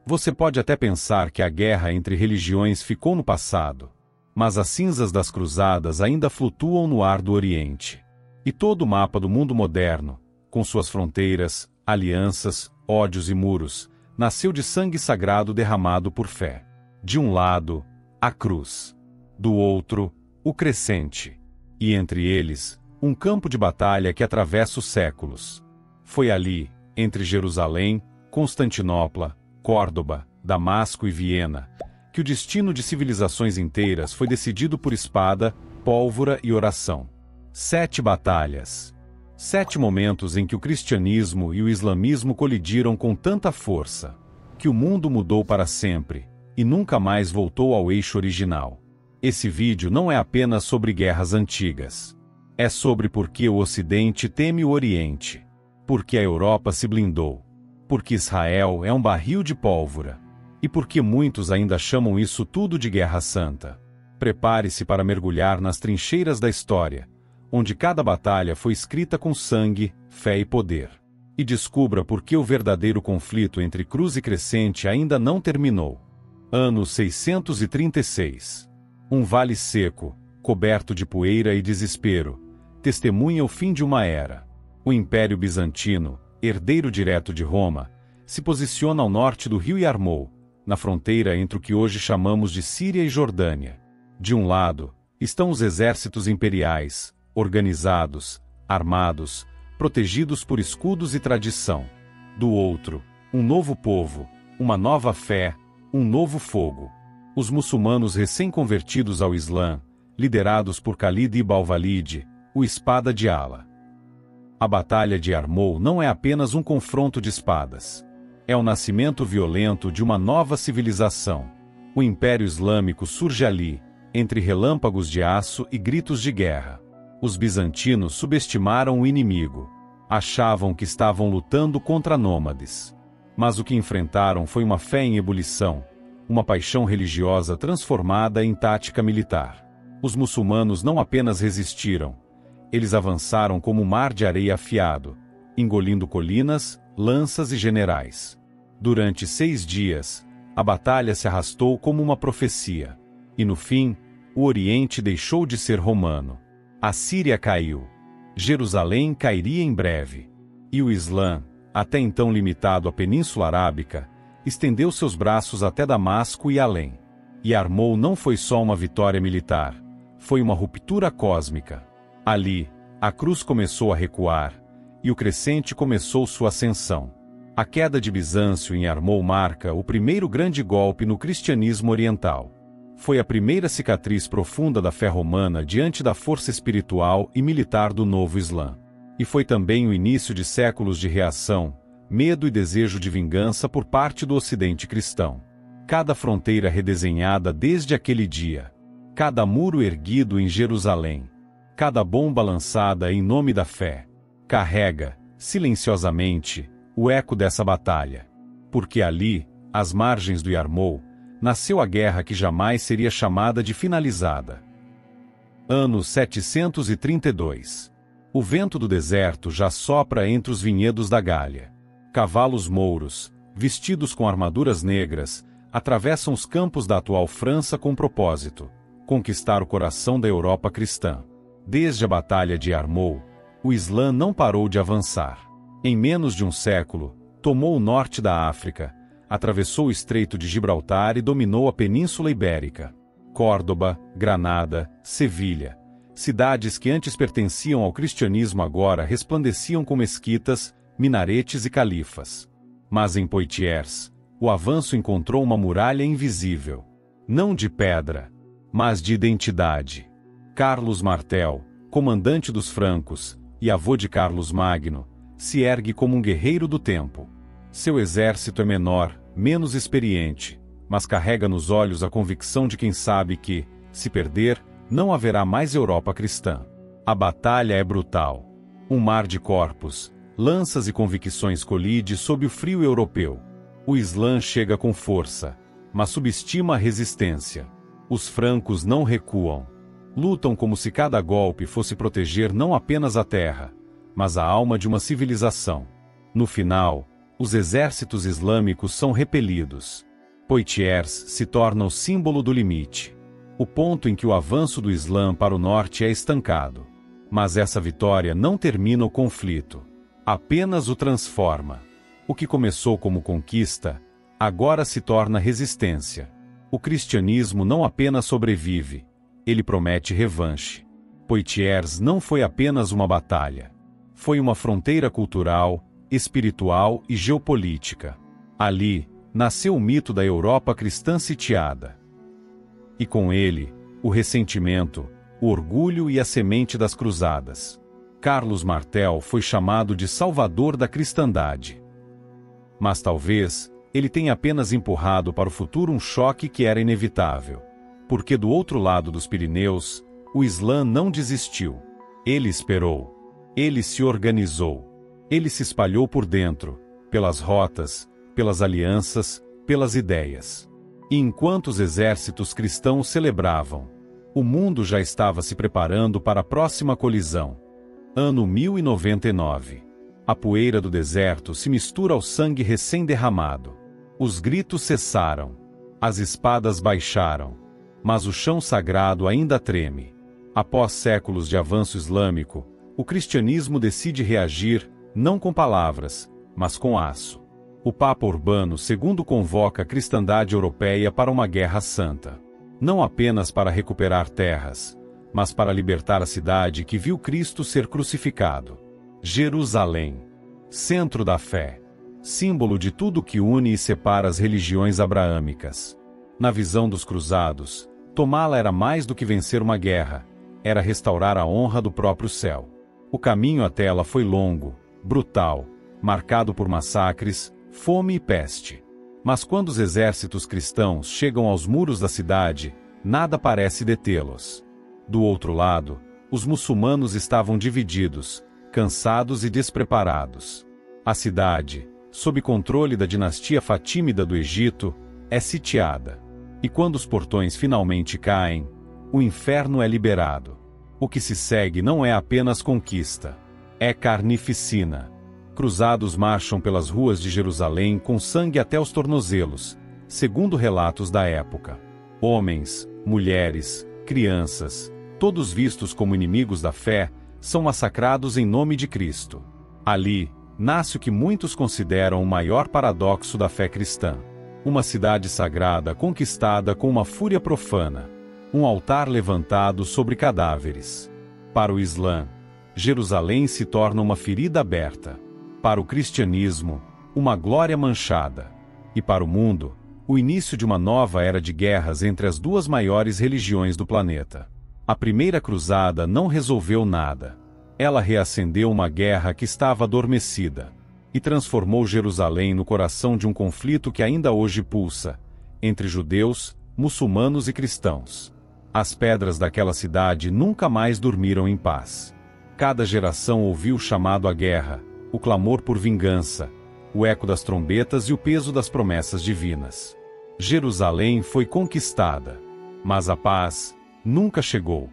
Você pode até pensar que a guerra entre religiões ficou no passado, mas as cinzas das cruzadas ainda flutuam no ar do Oriente. E todo o mapa do mundo moderno, com suas fronteiras, alianças, ódios e muros, nasceu de sangue sagrado derramado por fé. De um lado, a cruz. Do outro, o crescente. E entre eles, um campo de batalha que atravessa os séculos. Foi ali, entre Jerusalém, Constantinopla, Córdoba, Damasco e Viena, que o destino de civilizações inteiras foi decidido por espada, pólvora e oração. 7 batalhas. 7 momentos em que o cristianismo e o islamismo colidiram com tanta força, que o mundo mudou para sempre, e nunca mais voltou ao eixo original. Esse vídeo não é apenas sobre guerras antigas. É sobre por que o Ocidente teme o Oriente, por que a Europa se blindou, porque Israel é um barril de pólvora, e porque muitos ainda chamam isso tudo de Guerra Santa. Prepare-se para mergulhar nas trincheiras da história, onde cada batalha foi escrita com sangue, fé e poder. E descubra por que o verdadeiro conflito entre cruz e crescente ainda não terminou. Ano 636. Um vale seco, coberto de poeira e desespero, testemunha o fim de uma era. O Império Bizantino, herdeiro direto de Roma, se posiciona ao norte do rio Yarmouk, na fronteira entre o que hoje chamamos de Síria e Jordânia. De um lado, estão os exércitos imperiais, organizados, armados, protegidos por escudos e tradição. Do outro, um novo povo, uma nova fé, um novo fogo. Os muçulmanos recém-convertidos ao Islã, liderados por Khalid ibn al-Walid, o espada de Allah. A Batalha de Yarmouk não é apenas um confronto de espadas. É o nascimento violento de uma nova civilização. O Império Islâmico surge ali, entre relâmpagos de aço e gritos de guerra. Os bizantinos subestimaram o inimigo. Achavam que estavam lutando contra nômades. Mas o que enfrentaram foi uma fé em ebulição, uma paixão religiosa transformada em tática militar. Os muçulmanos não apenas resistiram, eles avançaram como um mar de areia afiado, engolindo colinas, lanças e generais. Durante 6 dias, a batalha se arrastou como uma profecia. E no fim, o Oriente deixou de ser romano. A Síria caiu. Jerusalém cairia em breve. E o Islã, até então limitado à Península Arábica, estendeu seus braços até Damasco e além. Yarmouk não foi só uma vitória militar, foi uma ruptura cósmica. Ali, a cruz começou a recuar, e o crescente começou sua ascensão. A queda de Bizâncio em Yarmouk marca o primeiro grande golpe no cristianismo oriental. Foi a primeira cicatriz profunda da fé romana diante da força espiritual e militar do novo Islã. E foi também o início de séculos de reação, medo e desejo de vingança por parte do Ocidente cristão. Cada fronteira redesenhada desde aquele dia, cada muro erguido em Jerusalém, cada bomba lançada em nome da fé, carrega, silenciosamente, o eco dessa batalha. Porque ali, às margens do Yarmouk, nasceu a guerra que jamais seria chamada de finalizada. Ano 732. O vento do deserto já sopra entre os vinhedos da Gália. Cavalos mouros, vestidos com armaduras negras, atravessam os campos da atual França com propósito: conquistar o coração da Europa cristã. Desde a Batalha de Yarmouk, o Islã não parou de avançar. Em menos de um século, tomou o norte da África, atravessou o Estreito de Gibraltar e dominou a Península Ibérica. Córdoba, Granada, Sevilha, cidades que antes pertenciam ao cristianismo agora resplandeciam com mesquitas, minaretes e califas. Mas em Poitiers, o avanço encontrou uma muralha invisível. Não de pedra, mas de identidade. Carlos Martel, comandante dos francos, e avô de Carlos Magno, se ergue como um guerreiro do tempo. Seu exército é menor, menos experiente, mas carrega nos olhos a convicção de quem sabe que, se perder, não haverá mais Europa cristã. A batalha é brutal. Um mar de corpos, lanças e convicções colide sob o frio europeu. O Islã chega com força, mas subestima a resistência. Os francos não recuam. Lutam como se cada golpe fosse proteger não apenas a terra, mas a alma de uma civilização. No final, Os exércitos islâmicos são repelidos. Poitiers se torna o símbolo do limite. O ponto em que o avanço do Islã para o norte é estancado. Mas essa vitória não termina o conflito. Apenas o transforma. O que começou como conquista, agora se torna resistência. O cristianismo não apenas sobrevive, ele promete revanche. Poitiers não foi apenas uma batalha. Foi uma fronteira cultural, espiritual e geopolítica. Ali, nasceu o mito da Europa cristã sitiada. E com ele, o ressentimento, o orgulho e a semente das cruzadas. Carlos Martel foi chamado de salvador da cristandade. Mas talvez, ele tenha apenas empurrado para o futuro um choque que era inevitável. Porque do outro lado dos Pirineus, o Islã não desistiu. Ele esperou. Ele se organizou. Ele se espalhou por dentro, pelas rotas, pelas alianças, pelas ideias. E enquanto os exércitos cristãos celebravam, o mundo já estava se preparando para a próxima colisão. Ano 1099. A poeira do deserto se mistura ao sangue recém-derramado. Os gritos cessaram. As espadas baixaram. Mas o chão sagrado ainda treme. Após séculos de avanço islâmico, o cristianismo decide reagir, não com palavras, mas com aço. O Papa Urbano II convoca a cristandade europeia para uma guerra santa. Não apenas para recuperar terras, mas para libertar a cidade que viu Cristo ser crucificado. Jerusalém, centro da fé, símbolo de tudo que une e separa as religiões abraâmicas. Na visão dos cruzados, tomá-la era mais do que vencer uma guerra, era restaurar a honra do próprio céu. O caminho até ela foi longo, brutal, marcado por massacres, fome e peste. Mas quando os exércitos cristãos chegam aos muros da cidade, nada parece detê-los. Do outro lado, os muçulmanos estavam divididos, cansados e despreparados. A cidade, sob controle da dinastia fatímida do Egito, é sitiada. E quando os portões finalmente caem, o inferno é liberado. O que se segue não é apenas conquista, é carnificina. Cruzados marcham pelas ruas de Jerusalém com sangue até os tornozelos, segundo relatos da época. Homens, mulheres, crianças, todos vistos como inimigos da fé, são massacrados em nome de Cristo. Ali, nasce o que muitos consideram o maior paradoxo da fé cristã. Uma cidade sagrada conquistada com uma fúria profana. Um altar levantado sobre cadáveres. Para o Islã, Jerusalém se torna uma ferida aberta. Para o cristianismo, uma glória manchada. E para o mundo, o início de uma nova era de guerras entre as duas maiores religiões do planeta. A primeira cruzada não resolveu nada. Ela reacendeu uma guerra que estava adormecida. E transformou Jerusalém no coração de um conflito que ainda hoje pulsa, entre judeus, muçulmanos e cristãos. As pedras daquela cidade nunca mais dormiram em paz. Cada geração ouviu o chamado à guerra, o clamor por vingança, o eco das trombetas e o peso das promessas divinas. Jerusalém foi conquistada, mas a paz nunca chegou.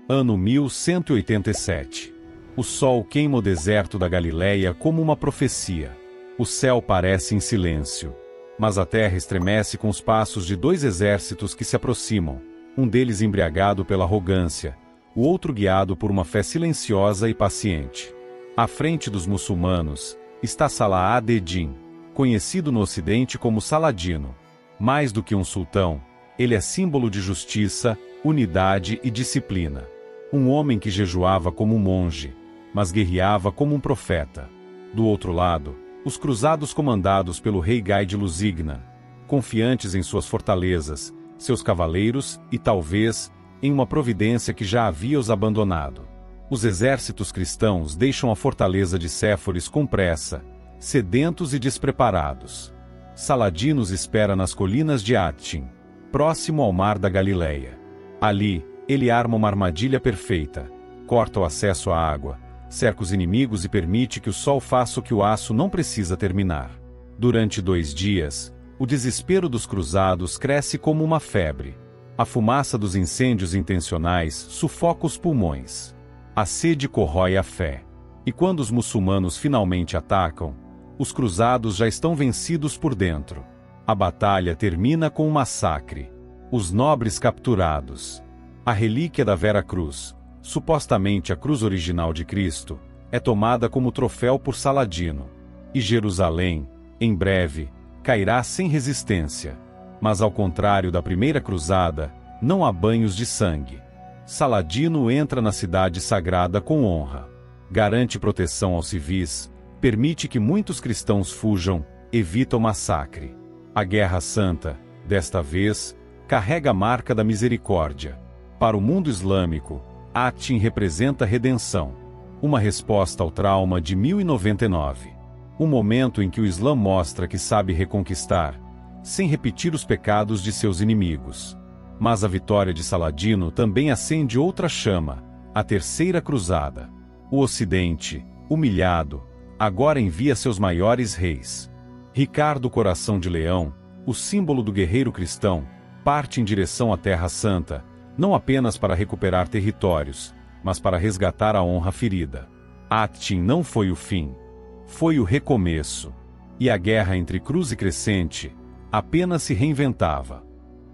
Ano 1187. O sol queima o deserto da Galileia como uma profecia. O céu parece em silêncio, mas a terra estremece com os passos de dois exércitos que se aproximam, um deles embriagado pela arrogância, o outro guiado por uma fé silenciosa e paciente. À frente dos muçulmanos, está Salah ad-Din, conhecido no Ocidente como Saladino. Mais do que um sultão, ele é símbolo de justiça, unidade e disciplina. Um homem que jejuava como um monge, mas guerreava como um profeta. Do outro lado, os cruzados comandados pelo rei Gai de Lusignan, confiantes em suas fortalezas, seus cavaleiros e, talvez, em uma providência que já havia os abandonado. Os exércitos cristãos deixam a fortaleza de Séforis com pressa, sedentos e despreparados. Saladino os espera nas colinas de Attim, próximo ao mar da Galileia. Ali, ele arma uma armadilha perfeita, corta o acesso à água, cerca os inimigos e permite que o sol faça o que o aço não precisa terminar. Durante 2 dias, o desespero dos cruzados cresce como uma febre. A fumaça dos incêndios intencionais sufoca os pulmões. A sede corrói a fé. E quando os muçulmanos finalmente atacam, Os cruzados já estão vencidos por dentro. A batalha termina com um massacre. Os nobres capturados. A relíquia da Vera Cruz, supostamente a cruz original de Cristo, é tomada como troféu por Saladino. E Jerusalém, em breve, cairá sem resistência. Mas ao contrário da primeira cruzada, não há banhos de sangue. Saladino entra na cidade sagrada com honra. Garante proteção aos civis, permite que muitos cristãos fujam, evita o massacre. A Guerra Santa, desta vez, carrega a marca da misericórdia. Para o mundo islâmico, Hattin representa redenção. Uma resposta ao trauma de 1099. Um momento em que o Islã mostra que sabe reconquistar, sem repetir os pecados de seus inimigos. Mas a vitória de Saladino também acende outra chama, a Terceira Cruzada. O Ocidente, humilhado, agora envia seus maiores reis. Ricardo Coração de Leão, o símbolo do guerreiro cristão, parte em direção à Terra Santa, não apenas para recuperar territórios, mas para resgatar a honra ferida. Hattin não foi o fim. Foi o recomeço. E a guerra entre Cruz e Crescente apenas se reinventava.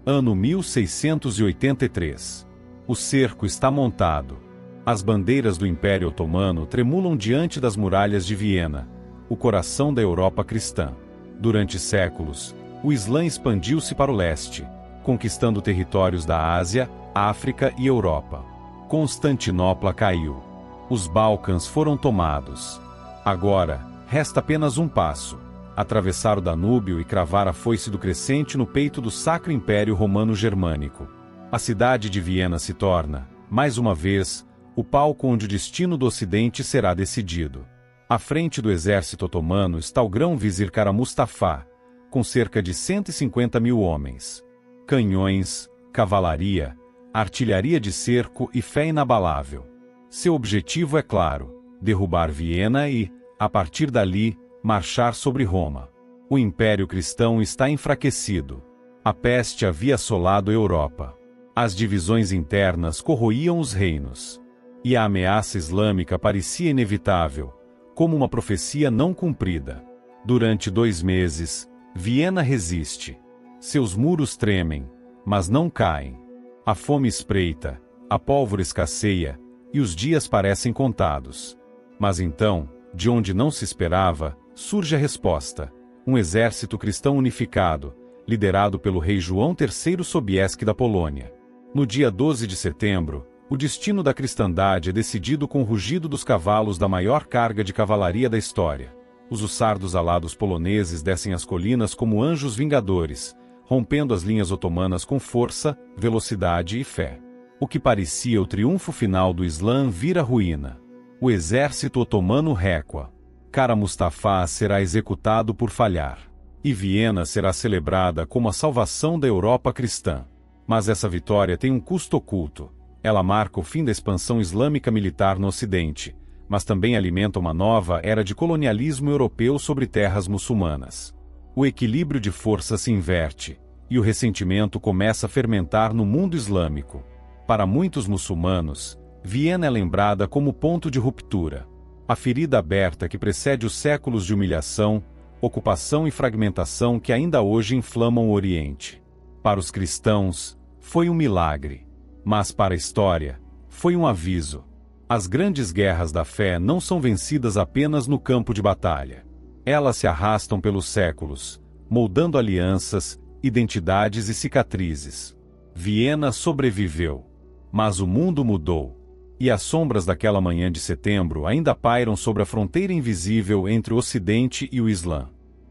Ano 1683. O cerco está montado. As bandeiras do Império Otomano tremulam diante das muralhas de Viena, o coração da Europa cristã. Durante séculos, o Islã expandiu-se para o leste, conquistando territórios da Ásia, África e Europa. Constantinopla caiu. Os Balcãs foram tomados. Agora, resta apenas um passo: atravessar o Danúbio e cravar a foice do Crescente no peito do Sacro Império Romano-Germânico. A cidade de Viena se torna, mais uma vez, o palco onde o destino do Ocidente será decidido. À frente do exército otomano está o grão-vizir Kara Mustafa, com cerca de 150 mil homens. Canhões, cavalaria, artilharia de cerco e fé inabalável. Seu objetivo é claro: derrubar Viena e, a partir dali, marchar sobre Roma. O Império Cristão está enfraquecido. A peste havia assolado a Europa. As divisões internas corroíam os reinos. E a ameaça islâmica parecia inevitável, como uma profecia não cumprida. Durante 2 meses, Viena resiste. Seus muros tremem, mas não caem. A fome espreita, a pólvora escasseia, e os dias parecem contados. Mas então, de onde não se esperava, surge a resposta: um exército cristão unificado, liderado pelo rei João III Sobieski da Polônia. No dia 12 de setembro, o destino da cristandade é decidido com o rugido dos cavalos da maior carga de cavalaria da história. Os hussardos alados poloneses descem as colinas como anjos vingadores, rompendo as linhas otomanas com força, velocidade e fé. O que parecia o triunfo final do Islã vira ruína. O exército otomano recua. Kara Mustafa será executado por falhar. E Viena será celebrada como a salvação da Europa cristã. Mas essa vitória tem um custo oculto. Ela marca o fim da expansão islâmica militar no Ocidente, mas também alimenta uma nova era de colonialismo europeu sobre terras muçulmanas. O equilíbrio de forças se inverte, e o ressentimento começa a fermentar no mundo islâmico. Para muitos muçulmanos, Viena é lembrada como ponto de ruptura. A ferida aberta que precede os séculos de humilhação, ocupação e fragmentação que ainda hoje inflamam o Oriente. Para os cristãos, foi um milagre. Mas para a história, foi um aviso. As grandes guerras da fé não são vencidas apenas no campo de batalha. Elas se arrastam pelos séculos, moldando alianças, identidades e cicatrizes. Viena sobreviveu. Mas o mundo mudou. E as sombras daquela manhã de setembro ainda pairam sobre a fronteira invisível entre o Ocidente e o Islã.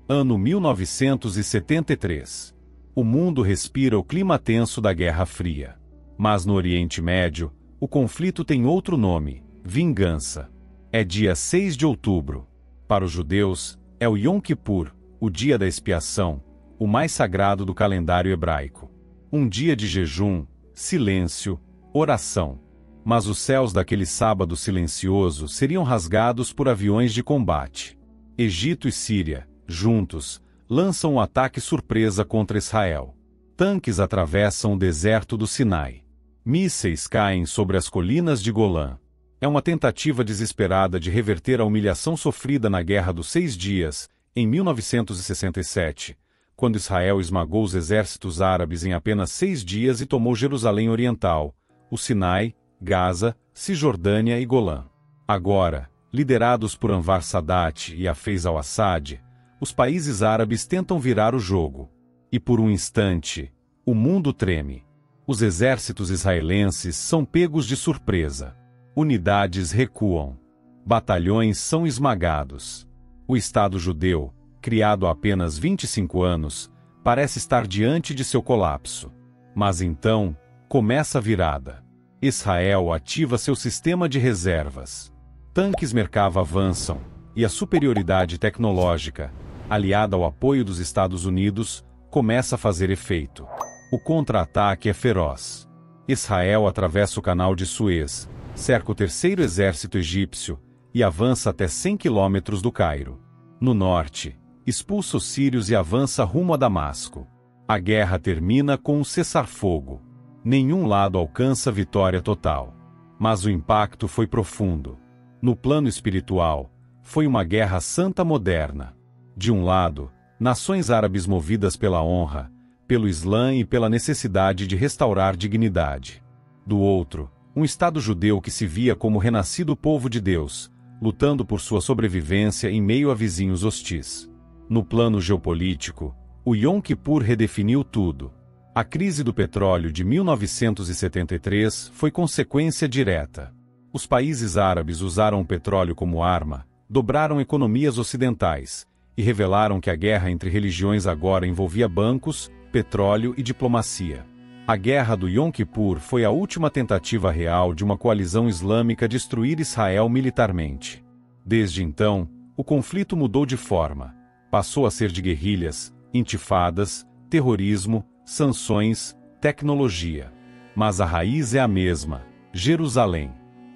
Ano 1973. O mundo respira o clima tenso da Guerra Fria. Mas no Oriente Médio, o conflito tem outro nome: vingança. É dia 6 de outubro. Para os judeus, é o Yom Kippur, o dia da expiação, o mais sagrado do calendário hebraico. Um dia de jejum, silêncio, oração. Mas os céus daquele sábado silencioso seriam rasgados por aviões de combate. Egito e Síria, juntos, lançam um ataque surpresa contra Israel. Tanques atravessam o deserto do Sinai. Mísseis caem sobre as colinas de Golã. É uma tentativa desesperada de reverter a humilhação sofrida na Guerra dos 6 Dias, Em 1967, quando Israel esmagou os exércitos árabes em apenas 6 dias e tomou Jerusalém Oriental, o Sinai, Gaza, Cisjordânia e Golã. Agora, liderados por Anwar Sadat e Hafez al-Assad, os países árabes tentam virar o jogo. E por um instante, o mundo treme. Os exércitos israelenses são pegos de surpresa. Unidades recuam. Batalhões são esmagados. O Estado judeu, criado há apenas 25 anos, parece estar diante de seu colapso. Mas então, começa a virada. Israel ativa seu sistema de reservas. Tanques Merkava avançam, e a superioridade tecnológica, aliada ao apoio dos Estados Unidos, começa a fazer efeito. O contra-ataque é feroz. Israel atravessa o canal de Suez, cerca o terceiro exército egípcio e avança até 100 quilômetros do Cairo. No norte, expulsa os sírios e avança rumo a Damasco. A guerra termina com um cessar-fogo. Nenhum lado alcança vitória total. Mas o impacto foi profundo. No plano espiritual, foi uma guerra santa moderna. De um lado, nações árabes movidas pela honra, pelo Islã e pela necessidade de restaurar dignidade. Do outro, um Estado judeu que se via como renascido povo de Deus, lutando por sua sobrevivência em meio a vizinhos hostis. No plano geopolítico, o Yom Kippur redefiniu tudo. A crise do petróleo de 1973 foi consequência direta. Os países árabes usaram o petróleo como arma, dobraram economias ocidentais e revelaram que a guerra entre religiões agora envolvia bancos, petróleo e diplomacia. A guerra do Yom Kippur foi a última tentativa real de uma coalizão islâmica destruir Israel militarmente. Desde então, o conflito mudou de forma. Passou a ser de guerrilhas, intifadas, terrorismo, sanções, tecnologia. Mas a raiz é a mesma: Jerusalém.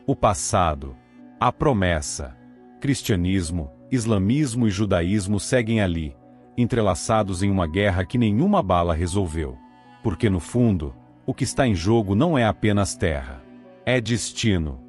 O passado, a promessa. Cristianismo, islamismo e judaísmo seguem ali, entrelaçados em uma guerra que nenhuma bala resolveu. Porque no fundo, o que está em jogo não é apenas terra. É destino.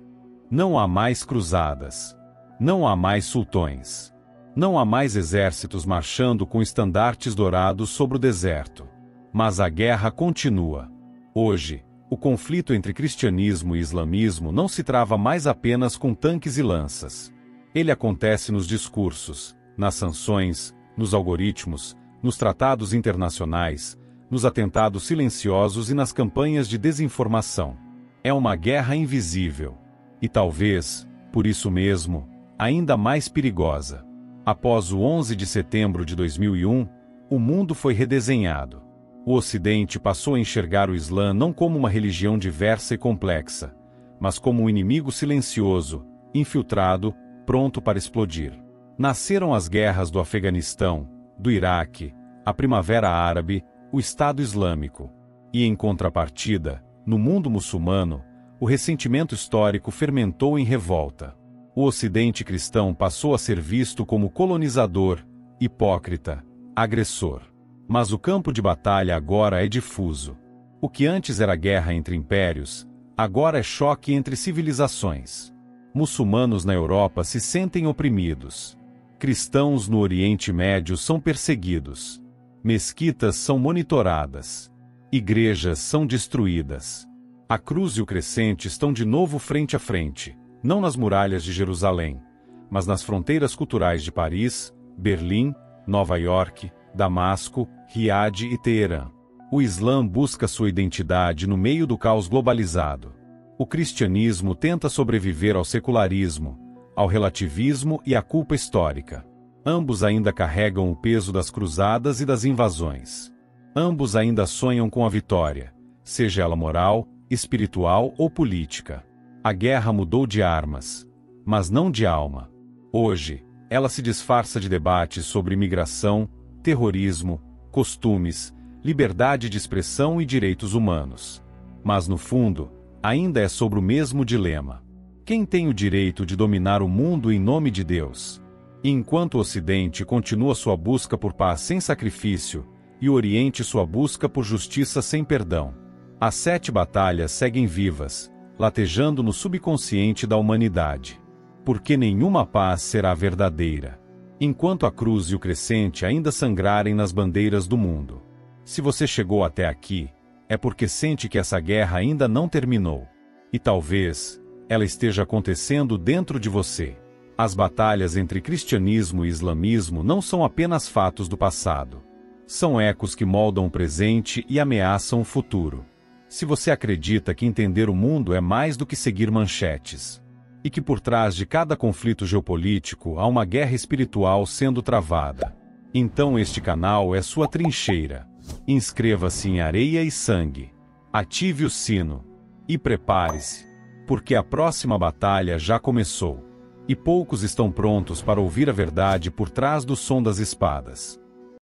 Não há mais cruzadas. Não há mais sultões. Não há mais exércitos marchando com estandartes dourados sobre o deserto. Mas a guerra continua. Hoje, o conflito entre cristianismo e islamismo não se trava mais apenas com tanques e lanças. Ele acontece nos discursos, nas sanções, nos algoritmos, nos tratados internacionais, nos atentados silenciosos e nas campanhas de desinformação. É uma guerra invisível. E talvez, por isso mesmo, ainda mais perigosa. Após o 11 de setembro de 2001, o mundo foi redesenhado. O Ocidente passou a enxergar o Islã não como uma religião diversa e complexa, mas como um inimigo silencioso, infiltrado, pronto para explodir. Nasceram as guerras do Afeganistão, do Iraque, a Primavera Árabe, o Estado Islâmico. E em contrapartida, no mundo muçulmano, o ressentimento histórico fermentou em revolta. O Ocidente cristão passou a ser visto como colonizador, hipócrita, agressor. Mas o campo de batalha agora é difuso. O que antes era guerra entre impérios, agora é choque entre civilizações. Muçulmanos na Europa se sentem oprimidos. Cristãos no Oriente Médio são perseguidos. Mesquitas são monitoradas. Igrejas são destruídas. A cruz e o crescente estão de novo frente a frente, não nas muralhas de Jerusalém, mas nas fronteiras culturais de Paris, Berlim, Nova York, Damasco, Riad e Teherã. O Islã busca sua identidade no meio do caos globalizado. O cristianismo tenta sobreviver ao secularismo, ao relativismo e à culpa histórica. Ambos ainda carregam o peso das cruzadas e das invasões. Ambos ainda sonham com a vitória, seja ela moral, espiritual ou política. A guerra mudou de armas, mas não de alma. Hoje, ela se disfarça de debates sobre imigração, terrorismo, costumes, liberdade de expressão e direitos humanos. Mas no fundo, ainda é sobre o mesmo dilema. Quem tem o direito de dominar o mundo em nome de Deus? E enquanto o Ocidente continua sua busca por paz sem sacrifício, e o Oriente sua busca por justiça sem perdão, as 7 batalhas seguem vivas, latejando no subconsciente da humanidade. Porque nenhuma paz será verdadeira, enquanto a cruz e o crescente ainda sangrarem nas bandeiras do mundo. Se você chegou até aqui, é porque sente que essa guerra ainda não terminou. E talvez ela esteja acontecendo dentro de você. As batalhas entre cristianismo e islamismo não são apenas fatos do passado. São ecos que moldam o presente e ameaçam o futuro. Se você acredita que entender o mundo é mais do que seguir manchetes, e que por trás de cada conflito geopolítico há uma guerra espiritual sendo travada, então este canal é sua trincheira. Inscreva-se em Areia e Sangue, ative o sino e prepare-se, porque a próxima batalha já começou, e poucos estão prontos para ouvir a verdade por trás do som das espadas.